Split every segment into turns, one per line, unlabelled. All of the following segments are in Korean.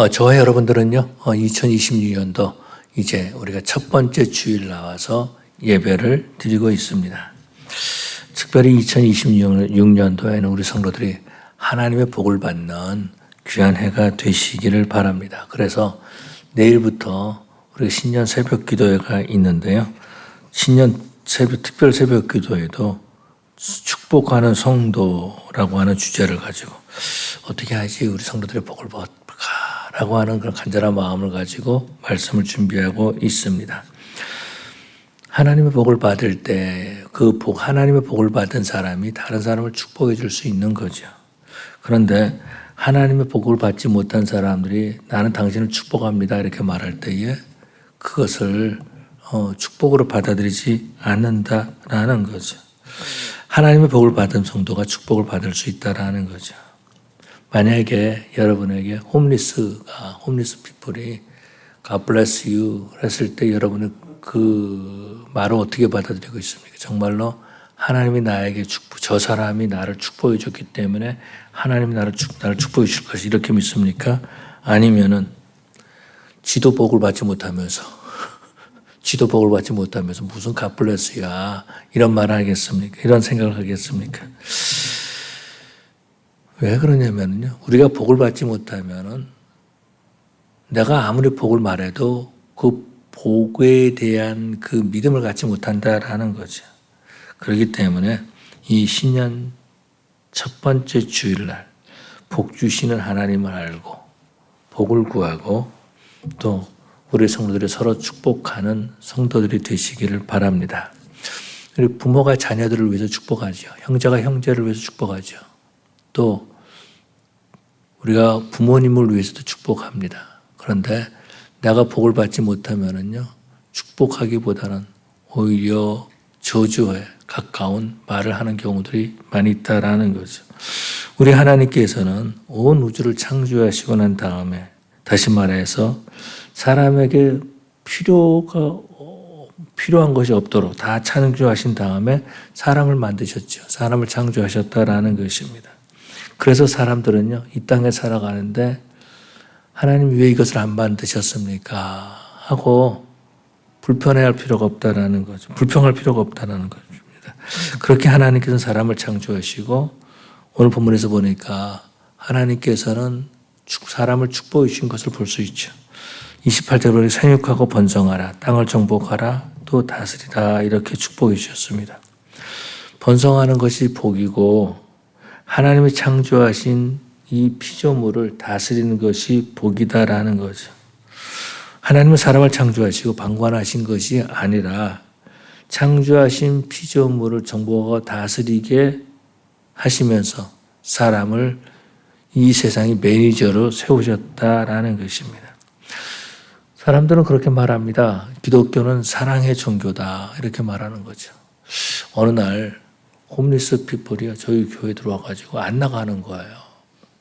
저와 여러분들은요, 2026년도 이제 우리가 첫 번째 주일 나와서 예배를 드리고 있습니다. 특별히 2026년도에는 우리 성도들이 하나님의 복을 받는 귀한 해가 되시기를 바랍니다. 그래서 내일부터 우리 신년 새벽 기도회가 있는데요. 신년 특별 새벽 기도회도 축복하는 성도라고 하는 주제를 가지고 어떻게 하지 우리 성도들의 복을 받을까라고 하는 그런 간절한 마음을 가지고 말씀을 준비하고 있습니다. 하나님의 복을 받을 때 하나님의 복을 받은 사람이 다른 사람을 축복해 줄 수 있는 거죠. 그런데 하나님의 복을 받지 못한 사람들이 나는 당신을 축복합니다 이렇게 말할 때에 그것을 축복으로 받아들이지 않는다라는 거죠. 하나님의 복을 받은 성도가 축복을 받을 수 있다라는 거죠. 만약에 여러분에게 홈리스 피플이 God bless you 했을 때 여러분은 그 말을 어떻게 받아들이고 있습니까? 정말로 하나님이 나에게 저 사람이 나를 축복해 줬기 때문에 하나님이 나를 축복해 줄 것이 이렇게 믿습니까? 아니면은 지도 복을 받지 못하면서 무슨 God bless you야 이런 말을 하겠습니까? 이런 생각을 하겠습니까? 왜 그러냐면요. 우리가 복을 받지 못하면은 내가 아무리 복을 말해도 그 복에 대한 그 믿음을 갖지 못한다라는 거죠. 그렇기 때문에 이 신년 첫 번째 주일날 복 주시는 하나님을 알고 복을 구하고 또 우리 성도들이 서로 축복하는 성도들이 되시기를 바랍니다. 그리고 부모가 자녀들을 위해서 축복하죠. 형제가 형제를 위해서 축복하죠. 또 우리가 부모님을 위해서도 축복합니다. 그런데 내가 복을 받지 못하면은요, 축복하기보다는 오히려 저주에 가까운 말을 하는 경우들이 많이 있다라는 거죠. 우리 하나님께서는 온 우주를 창조하시고 난 다음에 다시 말해서 사람에게 필요한 것이 없도록 다 창조하신 다음에 사람을 만드셨죠. 사람을 창조하셨다라는 것입니다. 그래서 사람들은요, 이 땅에 살아가는데 하나님 왜 이것을 안 만드셨습니까? 하고 불평할 필요가 없다라는 거죠. 불평할 필요가 없다라는 것입니다. 그렇게 하나님께서는 사람을 창조하시고 오늘 본문에서 보니까 하나님께서는 사람을 축복해 주신 것을 볼 수 있죠. 28절에 생육하고 번성하라, 땅을 정복하라, 또 다스리라 이렇게 축복해 주셨습니다. 번성하는 것이 복이고 하나님이 창조하신 이 피조물을 다스리는 것이 복이다라는 거죠. 하나님은 사람을 창조하시고 방관하신 것이 아니라 창조하신 피조물을 정복하고 다스리게 하시면서 사람을 이 세상의 매니저로 세우셨다라는 것입니다. 사람들은 그렇게 말합니다. 기독교는 사랑의 종교다 이렇게 말하는 거죠. 어느 날 홈리스 피플이 저희 교회에 들어와가지고 안 나가는 거예요.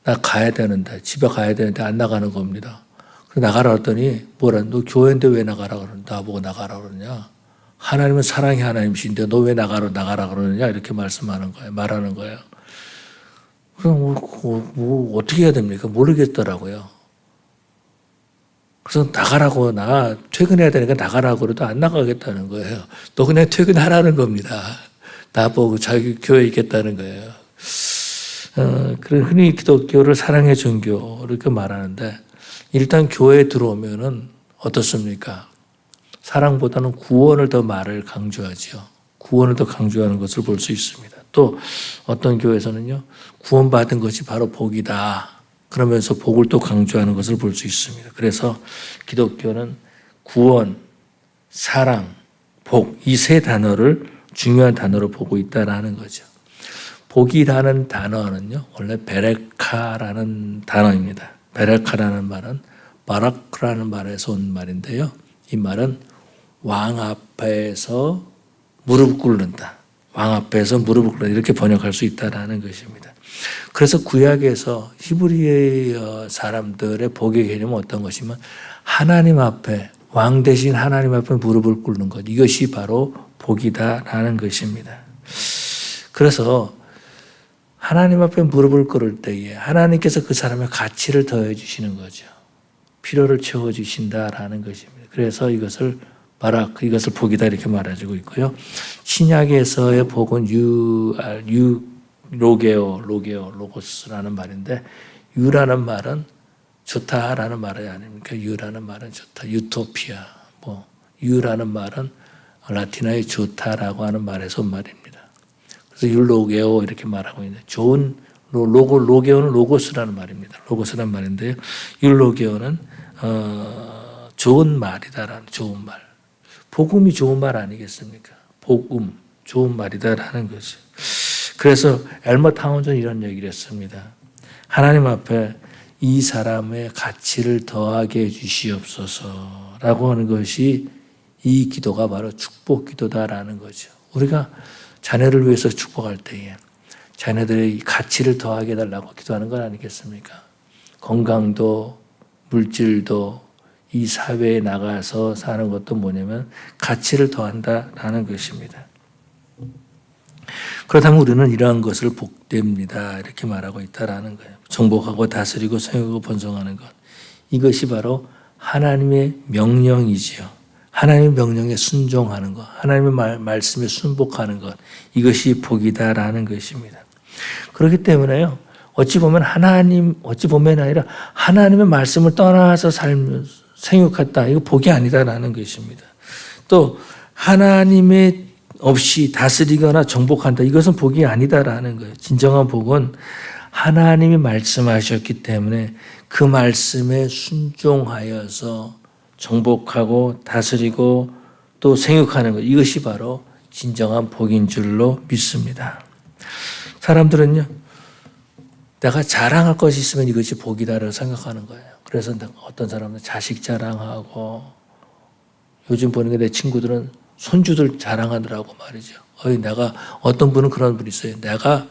나 가야 되는데 집에 가야 되는데 안 나가는 겁니다. 그래서 나가라 했더니 너 교회인데 왜 나가라 그러는데 나보고 나가라 그러냐. 하나님은 사랑의 하나님이신데 너 왜 나가라 그러느냐 이렇게 말하는 거예요. 그럼 뭐 어떻게 해야 됩니까? 모르겠더라고요. 그래서 나가라고 나 퇴근해야 되니까 나가라고 그래도 안 나가겠다는 거예요. 너 그냥 퇴근하라는 겁니다. 나보고 자기 교회에 있겠다는 거예요. 흔히 기독교를 사랑의 종교 이렇게 말하는데 일단 교회에 들어오면은 어떻습니까? 사랑보다는 구원을 더 말을 강조하죠. 구원을 더 강조하는 것을 볼 수 있습니다. 또 어떤 교회에서는요, 구원받은 것이 바로 복이다. 그러면서 복을 또 강조하는 것을 볼 수 있습니다. 그래서 기독교는 구원, 사랑, 복, 이 세 단어를 중요한 단어로 보고 있다라는 거죠. 복이라는 단어는요, 원래 베레카라는 단어입니다. 베레카라는 말은 바라크라는 말에서 온 말인데요. 이 말은 왕 앞에서 무릎 꿇는다. 왕 앞에서 무릎을 꿇는다. 이렇게 번역할 수 있다라는 것입니다. 그래서 구약에서 히브리어 사람들의 복의 개념은 어떤 것이면 하나님 앞에 왕 대신 하나님 앞에 무릎을 꿇는 것. 이것이 바로 복이다라는 것입니다. 그래서 하나님 앞에 무릎을 꿇을 때에 하나님께서 그 사람의 가치를 더해 주시는 거죠. 필요를 채워주신다라는 것입니다. 그래서 이것을 복이다 이렇게 말해주고 있고요. 신약에서의 복은 로고스라는 말인데, 유라는 말은 좋다라는 말이 아닙니까? 유라는 말은 좋다, 유토피아. 유라는 말은 라틴어의 좋다라고 하는 말에서 온 말입니다. 그래서 율로게오 이렇게 말하고 있는데, 좋은 로게오는 로고스라는 말입니다. 로고스라는 말인데요. 율로게오는 좋은 말이다라는, 좋은 말. 복음이 좋은 말 아니겠습니까? 복음, 좋은 말이다라는 거죠. 그래서 엘머 타운전 이런 얘기를 했습니다. 하나님 앞에 이 사람의 가치를 더하게 해주시옵소서라고 하는 것이, 이 기도가 바로 축복 기도다라는 거죠. 우리가 자녀를 위해서 축복할 때에 자녀들의 가치를 더하게 해달라고 기도하는 건 아니겠습니까? 건강도 물질도 이 사회에 나가서 사는 것도 뭐냐면 가치를 더한다라는 것입니다. 그렇다면 우리는 이러한 것을 복됩니다 이렇게 말하고 있다라는 거예요. 정복하고 다스리고 생육하고 번성하는 것, 이것이 바로 하나님의 명령이지요. 하나님의 명령에 순종하는 것, 하나님의 말씀에 순복하는 것, 이것이 복이다라는 것입니다. 그렇기 때문에요, 어찌 보면 아니라 하나님의 말씀을 떠나서 생육했다, 이거 복이 아니다라는 것입니다. 또 하나님의 없이 다스리거나 정복한다, 이것은 복이 아니다라는 거예요. 진정한 복은 하나님이 말씀하셨기 때문에 그 말씀에 순종하여서 정복하고 다스리고 또 생육하는 것, 이것이 바로 진정한 복인 줄로 믿습니다. 사람들은요, 내가 자랑할 것이 있으면 이것이 복이다라고 생각하는 거예요. 그래서 어떤 사람은 자식 자랑하고, 요즘 보는 게 내 친구들은 손주들 자랑하더라고 말이죠. 어떤 분은 그런 분이 있어요. 내가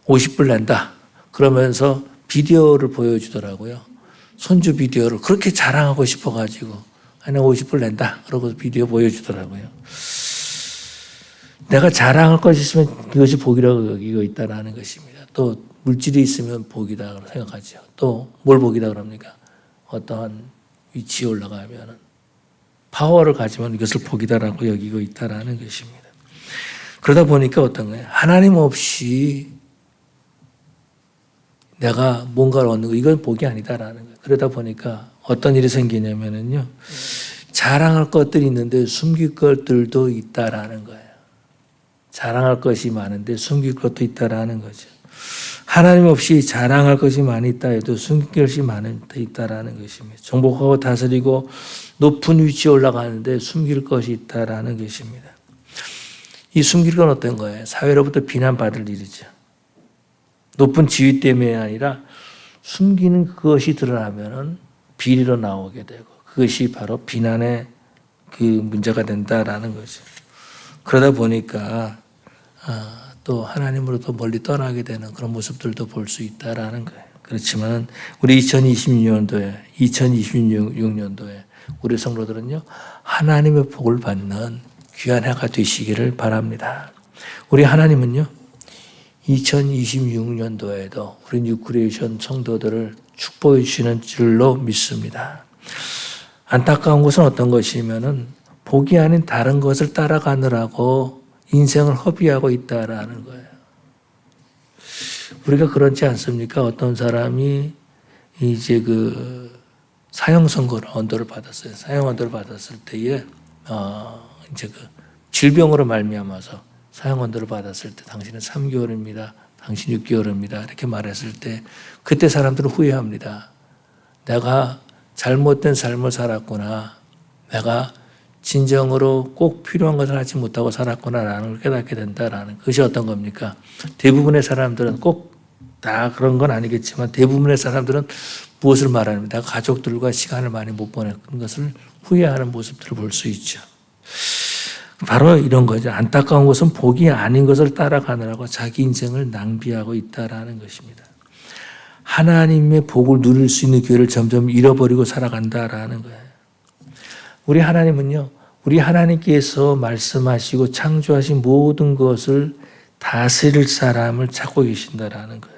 50불 낸다 그러면서 비디오를 보여주더라고요. 손주 비디오를 그렇게 자랑하고 싶어가지고, 내가 50불 낸다 그러고 비디오 보여주더라고요. 내가 자랑할 것이 있으면 그것이 복이라고 여기고 있다는 것입니다. 또 물질이 있으면 복이다 생각하죠. 또 뭘 복이다 그럽니까? 어떠한 위치에 올라가면 파워를 가지면 이것을 복이다라고 여기고 있다는 것입니다. 그러다 보니까 어떤 거예요? 하나님 없이 내가 뭔가를 얻는 거, 이건 복이 아니다라는 거예요. 그러다 보니까 어떤 일이 생기냐면요, 자랑할 것들이 있는데 숨길 것들도 있다라는 거예요. 자랑할 것이 많은데 숨길 것도 있다라는 거죠. 하나님 없이 자랑할 것이 많이 있다 해도 숨길 것이 많이 있다라는 것입니다. 정복하고 다스리고 높은 위치에 올라가는데 숨길 것이 있다라는 것입니다. 이 숨길 건 어떤 거예요? 사회로부터 비난받을 일이죠. 높은 지위 때문에 아니라 숨기는 그것이 드러나면 비리로 나오게 되고, 그것이 바로 비난의 그 문제가 된다라는 거죠. 그러다 보니까 또 하나님으로부터 멀리 떠나게 되는 그런 모습들도 볼 수 있다라는 거예요. 그렇지만 우리 2026년도에 우리 성도들은요, 하나님의 복을 받는 귀한 해가 되시기를 바랍니다. 우리 하나님은요, 2026년도에도 우리 뉴크리에이션 성도들을 축복해 주시는 줄로 믿습니다. 안타까운 것은 어떤 것이면은 복이 아닌 다른 것을 따라가느라고 인생을 허비하고 있다라는 거예요. 우리가 그렇지 않습니까? 어떤 사람이 이제 사형 언도를 받았어요. 사형 언도를 받았을 때에 이제 질병으로 말미암아서 사형 언도를 받았을 때, 당신은 3개월입니다. 당신 6개월입니다. 이렇게 말했을 때, 그때 사람들은 후회합니다. 내가 잘못된 삶을 살았구나. 내가 진정으로 꼭 필요한 것을 하지 못하고 살았구나라는 걸 깨닫게 된다라는 것이 어떤 겁니까? 대부분의 사람들은 꼭 다 그런 건 아니겠지만, 대부분의 사람들은 무엇을 말합니까? 내가 가족들과 시간을 많이 못 보냈던 것을 후회하는 모습들을 볼 수 있죠. 바로 이런 거죠. 안타까운 것은 복이 아닌 것을 따라가느라고 자기 인생을 낭비하고 있다라는 것입니다. 하나님의 복을 누릴 수 있는 기회를 점점 잃어버리고 살아간다라는 거예요. 우리 하나님은요, 우리 하나님께서 말씀하시고 창조하신 모든 것을 다스릴 사람을 찾고 계신다라는 거예요.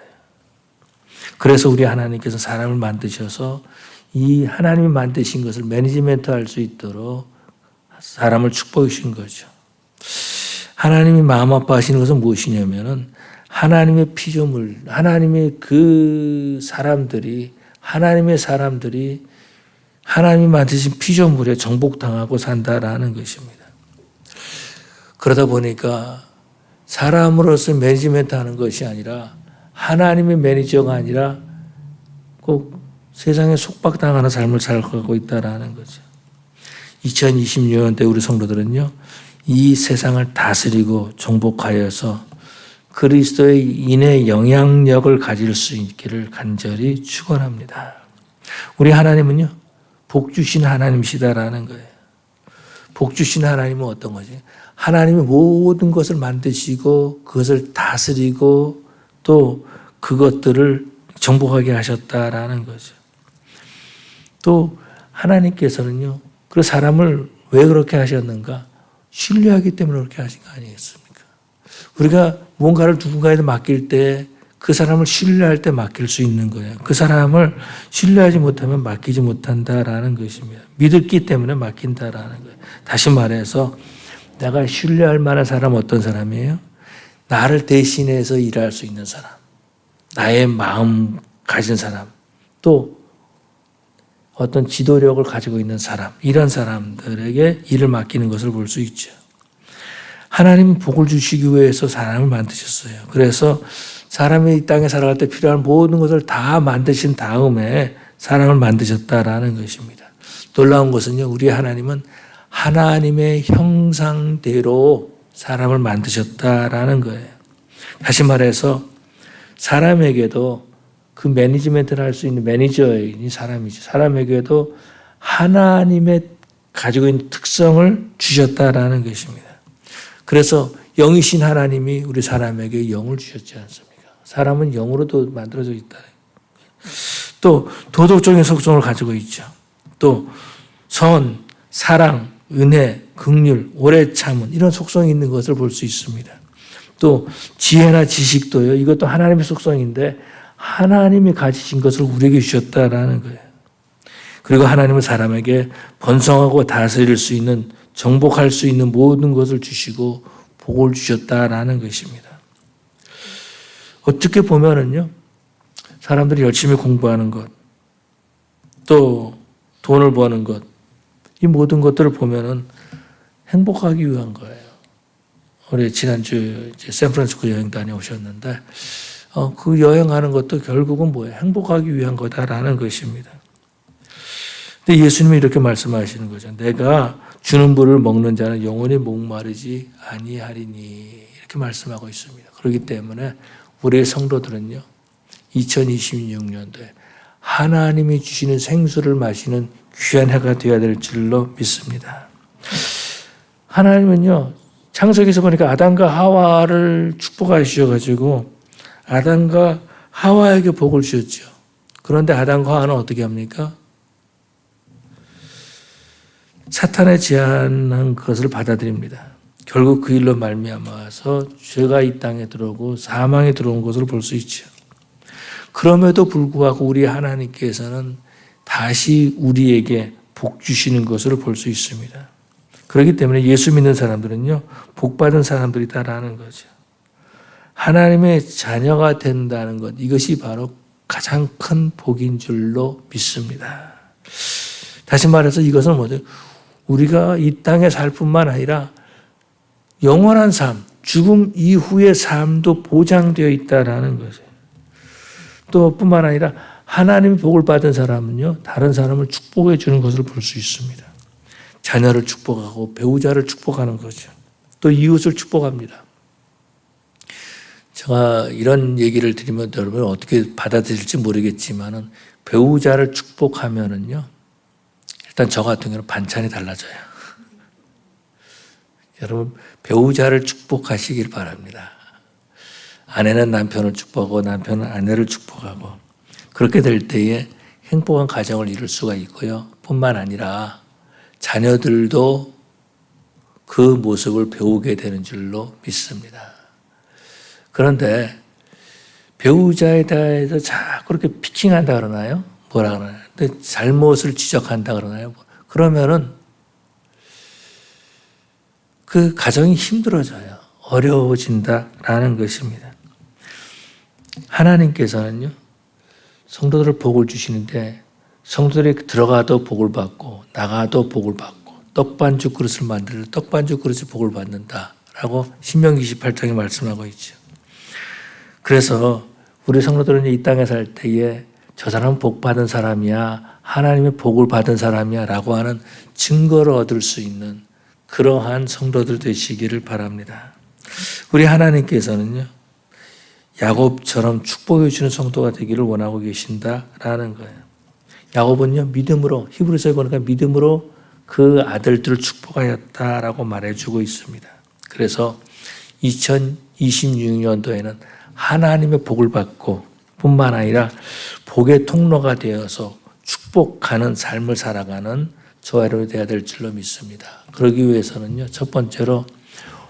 그래서 우리 하나님께서 사람을 만드셔서 이 하나님이 만드신 것을 매니지먼트 할 수 있도록 사람을 축복해 주신 거죠. 하나님이 마음 아파하시는 것은 무엇이냐면은 하나님의 피조물, 하나님의 그 사람들이, 하나님의 사람들이 하나님이 만드신 피조물에 정복당하고 산다라는 것입니다. 그러다 보니까 사람으로서 매니지먼트 하는 것이 아니라 하나님의 매니저가 아니라 꼭 세상에 속박당하는 삶을 살아가고 있다라는 거죠. 2026년대 우리 성도들은요, 이 세상을 다스리고 정복하여서 그리스도의 인의 영향력을 가질 수 있기를 간절히 축원합니다. 우리 하나님은요, 복 주신 하나님이시다라는 거예요. 복 주신 하나님은 어떤 거지? 하나님이 모든 것을 만드시고 그것을 다스리고 또 그것들을 정복하게 하셨다라는 거죠. 또 하나님께서는요, 그 사람을 왜 그렇게 하셨는가? 신뢰하기 때문에 그렇게 하신 거 아니겠습니까? 우리가 뭔가를 누군가에게 맡길 때 그 사람을 신뢰할 때 맡길 수 있는 거예요. 그 사람을 신뢰하지 못하면 맡기지 못한다라는 것입니다. 믿었기 때문에 맡긴다라는 거예요. 다시 말해서 내가 신뢰할 만한 사람은 어떤 사람이에요? 나를 대신해서 일할 수 있는 사람, 나의 마음 가진 사람, 또 어떤 지도력을 가지고 있는 사람, 이런 사람들에게 일을 맡기는 것을 볼 수 있죠. 하나님은 복을 주시기 위해서 사람을 만드셨어요. 그래서 사람이 이 땅에 살아갈 때 필요한 모든 것을 다 만드신 다음에 사람을 만드셨다라는 것입니다. 놀라운 것은요, 우리 하나님은 하나님의 형상대로 사람을 만드셨다라는 거예요. 다시 말해서 사람에게도 그 매니지먼트를 할 수 있는 매니저인 사람이죠. 사람에게도 하나님의 가지고 있는 특성을 주셨다라는 것입니다. 그래서 영이신 하나님이 우리 사람에게 영을 주셨지 않습니까? 사람은 영으로도 만들어져 있다. 또 도덕적인 속성을 가지고 있죠. 또 선, 사랑, 은혜, 긍휼, 오래 참은 이런 속성이 있는 것을 볼 수 있습니다. 또 지혜나 지식도요. 이것도 하나님의 속성인데 하나님이 가지신 것을 우리에게 주셨다라는 거예요. 그리고 하나님은 사람에게 번성하고 다스릴 수 있는, 정복할 수 있는 모든 것을 주시고 복을 주셨다라는 것입니다. 어떻게 보면은요, 사람들이 열심히 공부하는 것, 또 돈을 버는 것, 이 모든 것들을 보면은 행복하기 위한 거예요. 우리 지난주 샌프란시스코 여행 다녀오셨는데, 그 여행하는 것도 결국은 뭐예요? 행복하기 위한 거다라는 것입니다. 근데 예수님이 이렇게 말씀하시는 거죠. 내가 주는 불을 먹는 자는 영원히 목마르지 아니하리니, 이렇게 말씀하고 있습니다. 그렇기 때문에 우리의 성도들은요, 2026년도에 하나님이 주시는 생수를 마시는 귀한 해가 되어야 될 줄로 믿습니다. 하나님은요, 창세기에서 보니까 아담과 하와를 축복하셔가지고 아담과 하와에게 복을 주셨죠. 그런데 아담과 하와는 어떻게 합니까? 사탄의 제안한 것을 받아들입니다. 결국 그 일로 말미암아서 죄가 이 땅에 들어오고 사망에 들어온 것을 볼 수 있죠. 그럼에도 불구하고 우리 하나님께서는 다시 우리에게 복 주시는 것을 볼 수 있습니다. 그렇기 때문에 예수 믿는 사람들은요, 복 받은 사람들이다라는 거죠. 하나님의 자녀가 된다는 것, 이것이 바로 가장 큰 복인 줄로 믿습니다. 다시 말해서 이것은 뭐죠? 우리가 이 땅에 살 뿐만 아니라 영원한 삶, 죽음 이후의 삶도 보장되어 있다라는 거죠. 또 뿐만 아니라 하나님의 복을 받은 사람은요, 다른 사람을 축복해 주는 것을 볼 수 있습니다. 자녀를 축복하고 배우자를 축복하는 거죠. 또 이웃을 축복합니다. 제가 이런 얘기를 드리면 여러분 어떻게 받아들일지 모르겠지만은 배우자를 축복하면은요, 일단 저 같은 경우는 반찬이 달라져요. 여러분 배우자를 축복하시길 바랍니다. 아내는 남편을 축복하고 남편은 아내를 축복하고, 그렇게 될 때에 행복한 가정을 이룰 수가 있고요. 뿐만 아니라 자녀들도 그 모습을 배우게 되는 줄로 믿습니다. 그런데 배우자에 대해서 자꾸 그렇게 피킹한다 그러나요? 뭐라 그러나요? 근데 잘못을 지적한다 그러나요? 그러면은 그 가정이 힘들어져요. 어려워진다라는 것입니다. 하나님께서는요, 성도들을 복을 주시는데 성도들이 들어가도 복을 받고 나가도 복을 받고 떡반죽 그릇을 만들어 떡반죽 그릇이 복을 받는다라고 신명기 28장에 말씀하고 있죠. 그래서 우리 성도들은 이 땅에 살 때에 저 사람은 복 받은 사람이야, 하나님의 복을 받은 사람이야 라고 하는 증거를 얻을 수 있는 그러한 성도들 되시기를 바랍니다. 우리 하나님께서는요, 야곱처럼 축복해 주시는 성도가 되기를 원하고 계신다라는 거예요. 야곱은요, 믿음으로, 히브리서에 보니까 믿음으로 그 아들들을 축복하였다라고 말해주고 있습니다. 그래서 2026년도에는 하나님의 복을 받고 뿐만 아니라 복의 통로가 되어서 축복하는 삶을 살아가는 저와 여러분이 되어야 될 줄로 믿습니다. 그러기 위해서는요, 첫 번째로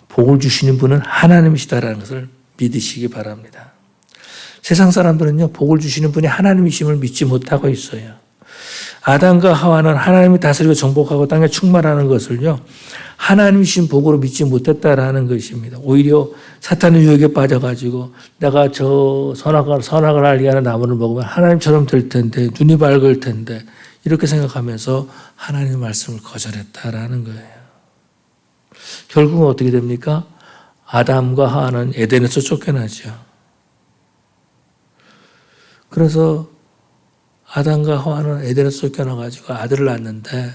복을 주시는 분은 하나님이시다라는 것을 믿으시기 바랍니다. 세상 사람들은요, 복을 주시는 분이 하나님이심을 믿지 못하고 있어요. 아담과 하와는 하나님이 다스리고 정복하고 땅에 충만하는 것을요, 하나님이신 복으로 믿지 못했다라는 것입니다. 오히려 사탄의 유혹에 빠져가지고 내가 저 선악을 알게 하는 나무를 먹으면 하나님처럼 될 텐데, 눈이 밝을 텐데, 이렇게 생각하면서 하나님의 말씀을 거절했다라는 거예요. 결국은 어떻게 됩니까? 아담과 하와는 에덴에서 쫓겨나죠. 그래서 아담과 하와는 에덴에서 쫓겨나가지고 아들을 낳았는데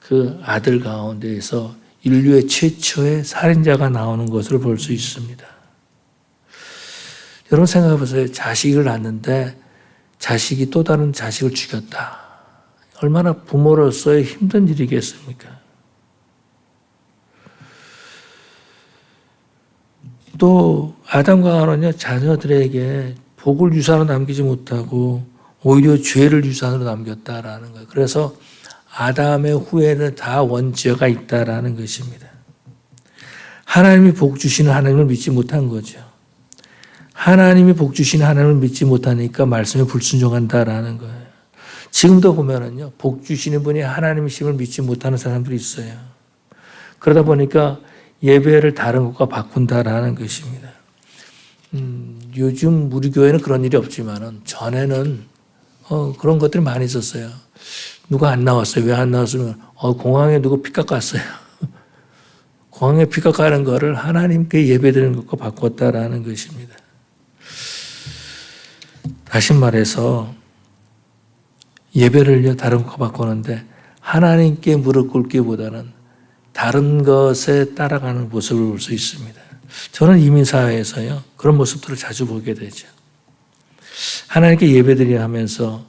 그 아들 가운데에서 인류의 최초의 살인자가 나오는 것을 볼 수 있습니다. 여러분 생각해 보세요. 자식을 낳았는데 자식이 또 다른 자식을 죽였다. 얼마나 부모로서의 힘든 일이겠습니까? 또 아담과 하와는요, 자녀들에게 복을 유산으로 남기지 못하고 오히려 죄를 유산으로 남겼다라는 거예요. 그래서 아담의 후에는 다 원죄가 있다라는 것입니다. 하나님이 복 주시는 하나님을 믿지 못한 거죠. 하나님이 복 주시는 하나님을 믿지 못하니까 말씀에 불순종한다라는 거예요. 지금도 보면은요, 복 주시는 분이 하나님이심을 믿지 못하는 사람들이 있어요. 그러다 보니까 예배를 다른 것과 바꾼다라는 것입니다. 요즘 우리 교회는 그런 일이 없지만은 전에는 그런 것들이 많이 있었어요. 누가 안 나왔어요. 왜 안 나왔으면 공항에 누구 피 깎았어요. 공항에 피 깎아는 거를 하나님께 예배드리는 것과 바꿨다라는 것입니다. 다시 말해서 예배를요 다른 것과 바꾸는데 하나님께 무릎 꿇기보다는 다른 것에 따라가는 모습을 볼 수 있습니다. 저는 이민사회에서요 그런 모습들을 자주 보게 되죠. 하나님께 예배드리려 하면서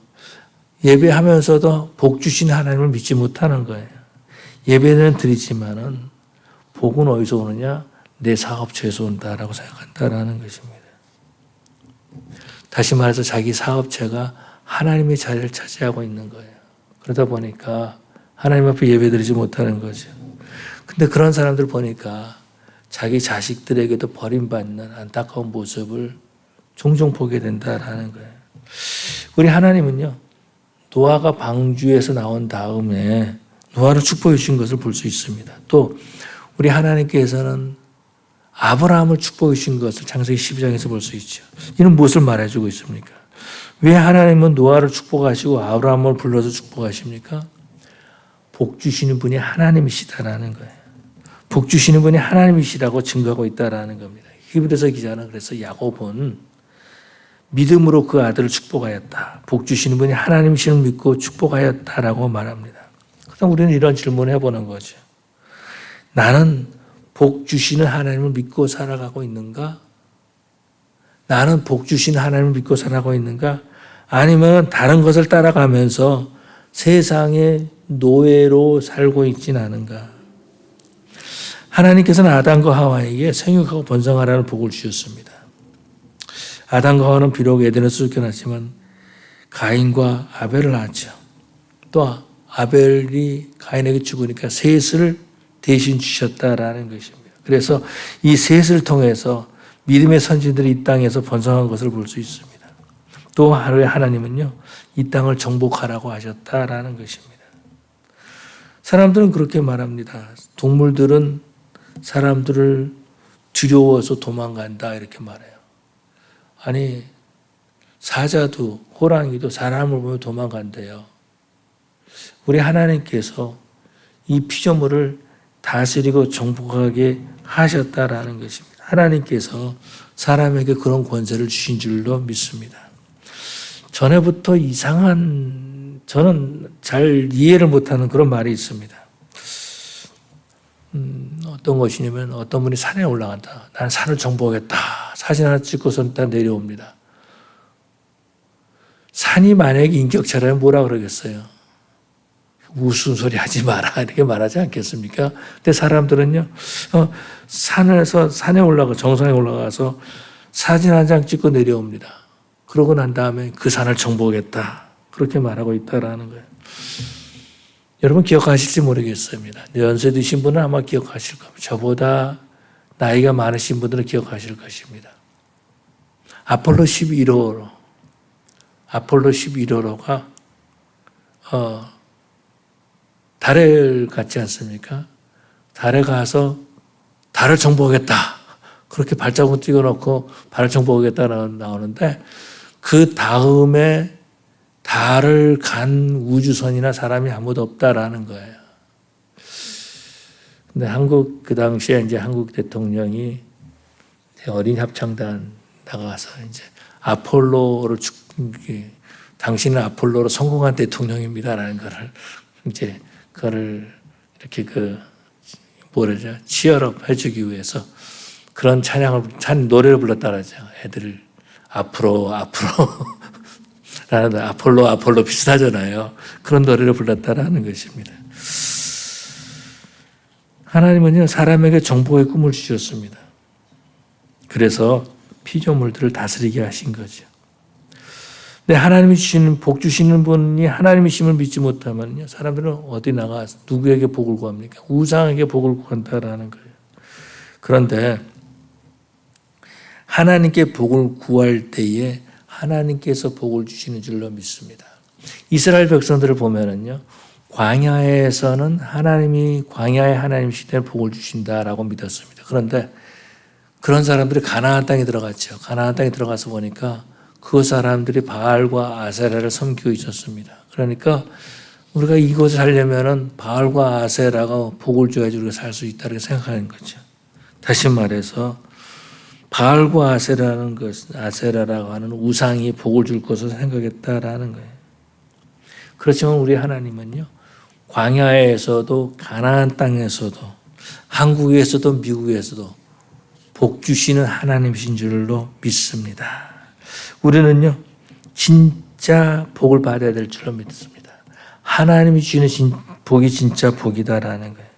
예배하면서도 복 주신 하나님을 믿지 못하는 거예요. 예배는 드리지만은 복은 어디서 오느냐? 내 사업체에서 온다라고 생각한다라는 것입니다. 다시 말해서 자기 사업체가 하나님의 자리를 차지하고 있는 거예요. 그러다 보니까 하나님 앞에 예배드리지 못하는 거죠. 근데 그런 사람들 보니까 자기 자식들에게도 버림받는 안타까운 모습을 종종 보게 된다라는 거예요. 우리 하나님은요, 노아가 방주에서 나온 다음에 노아를 축복해 주신 것을 볼 수 있습니다. 또 우리 하나님께서는 아브라함을 축복해 주신 것을 창세기 12장에서 볼 수 있죠. 이는 무엇을 말해주고 있습니까? 왜 하나님은 노아를 축복하시고 아브라함을 불러서 축복하십니까? 복 주시는 분이 하나님이시다라는 거예요. 복 주시는 분이 하나님이시라고 증거하고 있다라는 겁니다. 히브리서 기자는 그래서 야곱은 믿음으로 그 아들을 축복하였다. 복 주시는 분이 하나님이심을 믿고 축복하였다라고 말합니다. 그럼 우리는 이런 질문을 해보는 거죠. 나는 복 주시는 하나님을 믿고 살아가고 있는가? 나는 복 주시는 하나님을 믿고 살아가고 있는가? 아니면 다른 것을 따라가면서 세상의 노예로 살고 있진 않은가? 하나님께서는 아담과 하와에게 생육하고 번성하라는 복을 주셨습니다. 아담과 하와는 비록 에덴에서 쫓겨났지만 가인과 아벨을 낳았죠. 또 아벨이 가인에게 죽으니까 셋을 대신 주셨다라는 것입니다. 그래서 이 셋을 통해서 믿음의 선진들이 이 땅에서 번성한 것을 볼 수 있습니다. 또 하루에 하나님은요, 이 땅을 정복하라고 하셨다라는 것입니다. 사람들은 그렇게 말합니다. 동물들은 사람들을 두려워서 도망간다 이렇게 말해요. 아니, 사자도 호랑이도 사람을 보면 도망간대요. 우리 하나님께서 이 피조물을 다스리고 정복하게 하셨다라는 것입니다. 하나님께서 사람에게 그런 권세를 주신 줄로 믿습니다. 전에부터 저는 잘 이해를 못하는 그런 말이 있습니다. 어떤 것이냐면 어떤 분이 산에 올라간다. 나는 산을 정복하겠다. 사진 하나 찍고서 일단 내려옵니다. 산이 만약에 인격체라면 뭐라 그러겠어요? 무슨 소리 하지 마라 이렇게 말하지 않겠습니까? 근데 사람들은요, 산에 올라가 정상에 올라가서 사진 한 장 찍고 내려옵니다. 그러고 난 다음에 그 산을 정복했다 그렇게 말하고 있다라는 거예요. 여러분 기억하실지 모르겠습니다. 연세 드신 분은 아마 기억하실 겁니다. 저보다 나이가 많으신 분들은 기억하실 것입니다. 아폴로 11호로가 달에 갔지 않습니까? 달에 가서 달을 정복하겠다. 그렇게 발자국 찍어놓고 달을 정복하겠다 나오는데 그 다음에 달을 간 우주선이나 사람이 아무도 없다라는 거예요. 근데 그 당시에 이제 한국 대통령이 어린 합창단 나가서 이제 아폴로를 당신은 아폴로로 성공한 대통령입니다라는 거를 이제 그거를 이렇게 치열업 해주기 위해서 그런 노래를 불렀다라죠. 애들을 앞으로 라는 아폴로 비슷하잖아요. 그런 노래를 불렀다라는 것입니다. 하나님은요, 사람에게 정복의 꿈을 주셨습니다. 그래서 피조물들을 다스리게 하신 거죠. 근데 하나님이 복 주시는 분이 하나님이심을 믿지 못하면요, 사람들은 어디 나가 누구에게 복을 구합니까? 우상에게 복을 구한다라는 거예요. 그런데 하나님께 복을 구할 때에 하나님께서 복을 주시는 줄로 믿습니다. 이스라엘 백성들을 보면은요, 광야에서는 광야의 하나님 시대에 복을 주신다라고 믿었습니다. 그런데 그런 사람들이 가나안 땅에 들어갔죠. 가나안 땅에 들어가서 보니까 그 사람들이 바알과 아세라를 섬기고 있었습니다. 그러니까 우리가 이곳에 살려면은 바알과 아세라가 복을 줘야지 우리가 살 수 있다고 생각하는 거죠. 다시 말해서 바알과 아세라라고 하는 우상이 복을 줄 것을 생각했다라는 거예요. 그렇지만 우리 하나님은요, 광야에서도 가나안 땅에서도 한국에서도 미국에서도 복 주시는 하나님이신 줄로 믿습니다. 우리는요, 진짜 복을 받아야 될 줄로 믿습니다. 하나님이 주시는 복이 진짜 복이다라는 거예요.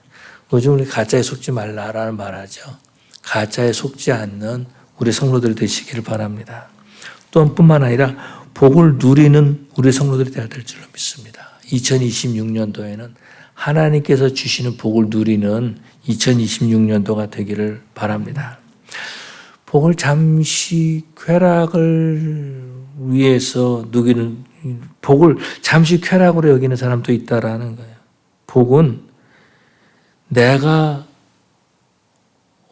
요즘 우리 가짜에 속지 말라라는 말하죠. 가짜에 속지 않는 우리 성도들이 되시기를 바랍니다. 또한 뿐만 아니라 복을 누리는 우리 성도들이 되어야 될 줄로 믿습니다. 2026년도에는 하나님께서 주시는 복을 누리는 2026년도가 되기를 바랍니다. 복을 잠시 쾌락을 위해서 누기는, 복을 잠시 쾌락으로 여기는 사람도 있다라는 거예요. 복은 내가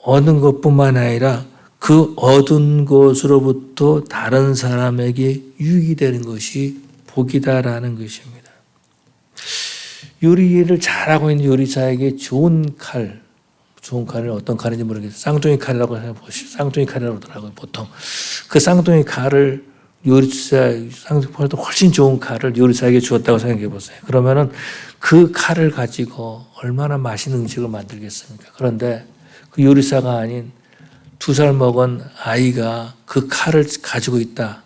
얻은 것뿐만 아니라 그 얻은 것으로부터 다른 사람에게 유익이 되는 것이 복이다라는 것입니다. 요리를 잘하고 있는 요리사에게 좋은 칼을 어떤 칼인지 모르겠어요. 쌍둥이 칼이라고 해보십시오. 쌍둥이 칼이라고 하더라고요, 보통. 그 쌍둥이 칼을 쌍둥이보다 훨씬 좋은 칼을 요리사에게 주었다고 생각해 보세요. 그러면은 그 칼을 가지고 얼마나 맛있는 음식을 만들겠습니까? 그런데 그 요리사가 아닌 2살 먹은 아이가 그 칼을 가지고 있다.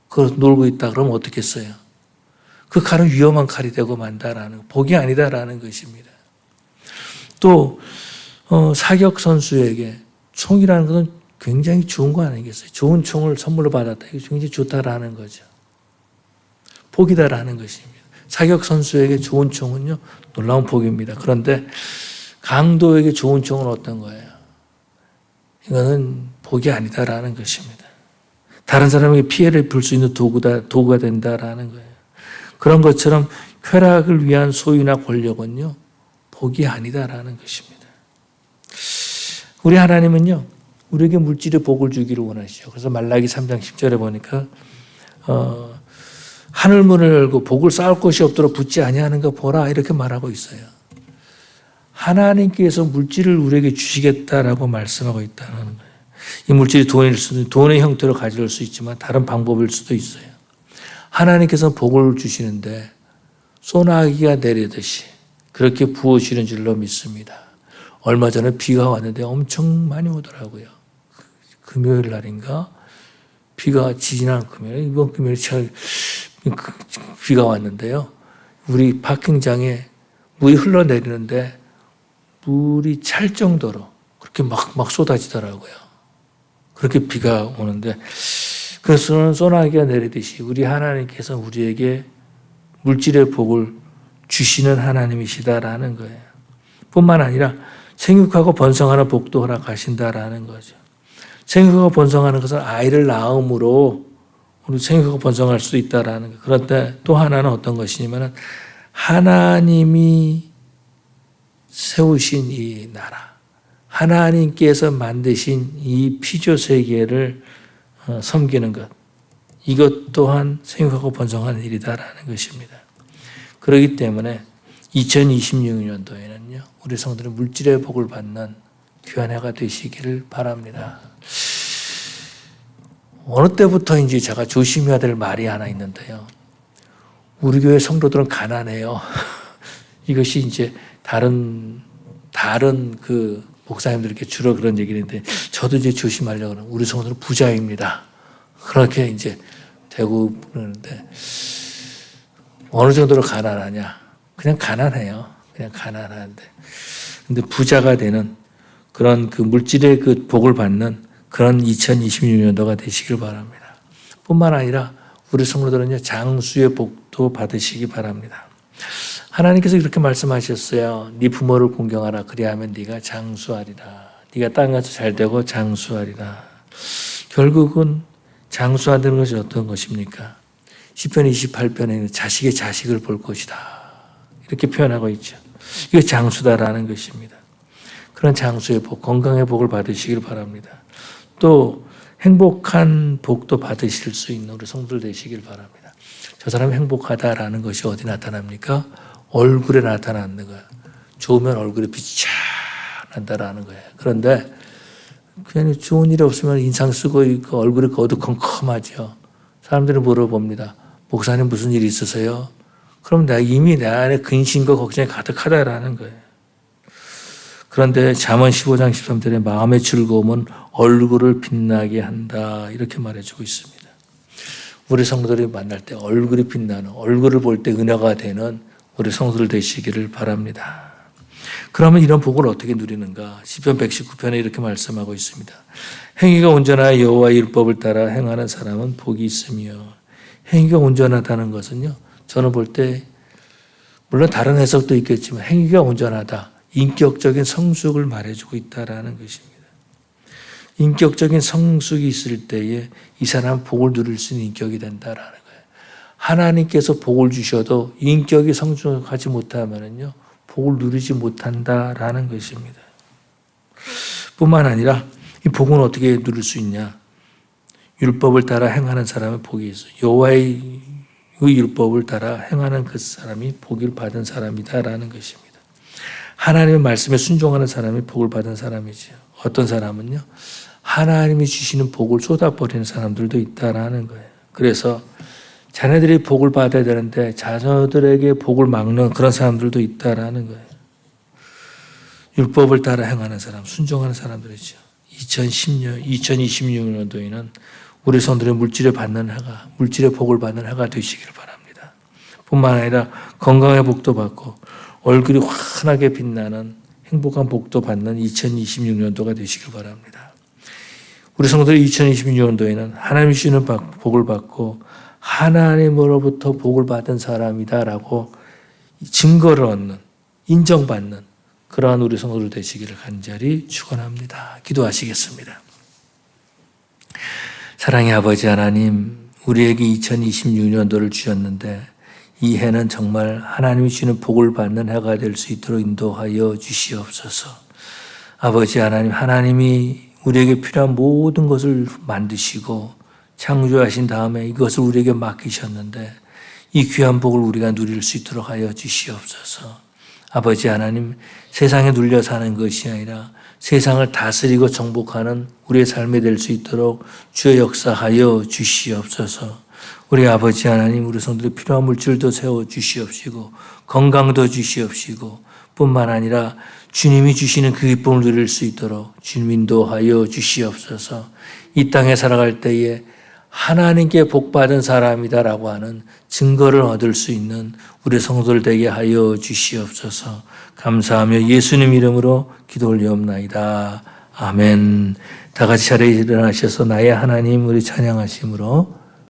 그걸 놀고 있다. 그러면 어떻겠어요? 그 칼은 위험한 칼이 되고 만다라는, 복이 아니다라는 것입니다. 또, 사격 선수에게 총이라는 것은 굉장히 좋은 거 아니겠어요? 좋은 총을 선물로 받았다. 이게 굉장히 좋다라는 거죠. 복이다라는 것입니다. 사격 선수에게 좋은 총은요, 놀라운 복입니다. 그런데 강도에게 좋은 총은 어떤 거예요? 이거는 복이 아니다라는 것입니다. 다른 사람에게 피해를 줄 수 있는 도구가 된다라는 거예요. 그런 것처럼 쾌락을 위한 소유나 권력은요, 복이 아니다라는 것입니다. 우리 하나님은요, 우리에게 물질의 복을 주기를 원하시죠. 그래서 말라기 3장 10절에 보니까 하늘문을 열고 복을 쌓을 곳이 없도록 붙지 아니하는 거 보라 이렇게 말하고 있어요. 하나님께서 물질을 우리에게 주시겠다라고 말씀하고 있다는 거예요. 이 물질이 돈의 형태로 가져올 수 있지만 다른 방법일 수도 있어요. 하나님께서 복을 주시는데 소나기가 내리듯이 그렇게 부어주시는 줄로 믿습니다. 얼마 전에 비가 왔는데 엄청 많이 오더라고요. 금요일 날인가? 비가 지난 금요일, 이번 금요일에 비가 왔는데요. 우리 파킹장에 물이 흘러내리는데 물이 찰 정도로 그렇게 막 쏟아지더라고요. 그렇게 비가 오는데 그래서 소나기가 내리듯이 우리 하나님께서 우리에게 물질의 복을 주시는 하나님이시다라는 거예요. 뿐만 아니라 생육하고 번성하는 복도 허락하신다라는 거죠. 생육하고 번성하는 것은 아이를 낳음으로 우리 생육하고 번성할 수 있다라는 거예요. 그런데 또 하나는 어떤 것이냐면 하나님이 세우신 이 나라, 하나님께서 만드신 이 피조 세계를 섬기는 것, 이것 또한 생육하고 번성하는 일이다라는 것입니다. 그렇기 때문에 2026년도에는요, 우리 성도들은 물질의 복을 받는 귀한 해가 되시기를 바랍니다. 어느 때부터인지 제가 조심해야 될 말이 하나 있는데요. 우리 교회 성도들은 가난해요. 이것이 이제 다른 그 목사님들께 주로 그런 얘기를 했는데 저도 이제 조심하려고 하는 우리 성도들은 부자입니다. 그렇게 이제 되고 그러는데 어느 정도로 가난하냐? 그냥 가난해요. 그냥 가난한데. 근데 부자가 되는 그런 그 물질의 그 복을 받는 그런 2026년도가 되시길 바랍니다. 뿐만 아니라 우리 성도들은요, 장수의 복도 받으시기 바랍니다. 하나님께서 이렇게 말씀하셨어요. 네 부모를 공경하라. 그리하면 네가 장수하리라. 네가 땅에서 잘 되고 장수하리라. 결국은 장수하는 것이 어떤 것입니까? 시편 28편에는 자식의 자식을 볼 것이다. 이렇게 표현하고 있죠. 이게 장수다라는 것입니다. 그런 장수의 복, 건강의 복을 받으시길 바랍니다. 또 행복한 복도 받으실 수 있는 우리 성도들 되시길 바랍니다. 저 사람이 행복하다라는 것이 어디 나타납니까? 얼굴에 나타나는 거예요. 좋으면 얼굴에 빛이 쫙 난다라는 거예요. 그런데 그냥 좋은 일이 없으면 인상 쓰고 있고 얼굴이 어두컴컴하죠. 사람들이 물어봅니다. 목사님 무슨 일이 있으세요? 그럼 이미 내 안에 근심과 걱정이 가득하다라는 거예요. 그런데 잠언 15장 13절에 마음의 즐거움은 얼굴을 빛나게 한다. 이렇게 말해주고 있습니다. 우리 성도들이 만날 때 얼굴이 빛나는, 얼굴을 볼 때 은혜가 되는 우리 성도들 되시기를 바랍니다. 그러면 이런 복을 어떻게 누리는가? 시편 119편에 이렇게 말씀하고 있습니다. 행위가 온전하여 여호와의 율법을 따라 행하는 사람은 복이 있으며, 행위가 온전하다는 것은요, 저는 볼 때 물론 다른 해석도 있겠지만 행위가 온전하다, 인격적인 성숙을 말해주고 있다라는 것입니다. 인격적인 성숙이 있을 때에 이 사람은 복을 누릴 수 있는 인격이 된다라는 거예요. 하나님께서 복을 주셔도 인격이 성숙하지 못하면은요, 복을 누리지 못한다라는 것입니다. 뿐만 아니라 이 복은 어떻게 누릴 수 있냐? 율법을 따라 행하는 사람은 복이 있어요. 여호와의 율법을 따라 행하는 그 사람이 복을 받은 사람이다라는 것입니다. 하나님의 말씀에 순종하는 사람이 복을 받은 사람이죠. 어떤 사람은요, 하나님이 주시는 복을 쏟아버리는 사람들도 있다라는 거예요. 그래서 자녀들이 복을 받아야 되는데 자녀들에게 복을 막는 그런 사람들도 있다라는 거예요. 율법을 따라 행하는 사람, 순종하는 사람들이죠. 2026년도에는 우리 성도들의 물질의 복을 받는 해가 되시기를 바랍니다. 뿐만 아니라 건강의 복도 받고 얼굴이 환하게 빛나는 행복한 복도 받는 2026년도가 되시길 바랍니다. 우리 성도들이 2026년도에는 하나님이 주시는 복을 받고 하나님으로부터 복을 받은 사람이다라고 증거를 얻는, 인정받는 그러한 우리 성도들 되시기를 간절히 축원합니다. 기도하시겠습니다. 사랑의 아버지 하나님, 우리에게 2026년도를 주셨는데 이 해는 정말 하나님이 주시는 복을 받는 해가 될 수 있도록 인도하여 주시옵소서. 아버지 하나님, 하나님이 우리에게 필요한 모든 것을 만드시고 창조하신 다음에 이것을 우리에게 맡기셨는데 이 귀한 복을 우리가 누릴 수 있도록 하여 주시옵소서. 아버지 하나님, 세상에 눌려 사는 것이 아니라 세상을 다스리고 정복하는 우리의 삶이 될 수 있도록 주의 역사하여 주시옵소서. 우리 아버지 하나님, 우리 성도들이 필요한 물질도 세워 주시옵시고 건강도 주시옵시고 뿐만 아니라 주님이 주시는 그 기쁨을 누릴 수 있도록 주님 인도하여 주시옵소서. 이 땅에 살아갈 때에 하나님께 복받은 사람이다라고 하는 증거를 얻을 수 있는 우리 성도들 되게 하여 주시옵소서. 감사하며 예수님 이름으로 기도 올리옵나이다. 아멘. 다 같이 자리에 일어나셔서 나의 하나님 우리 찬양하심으로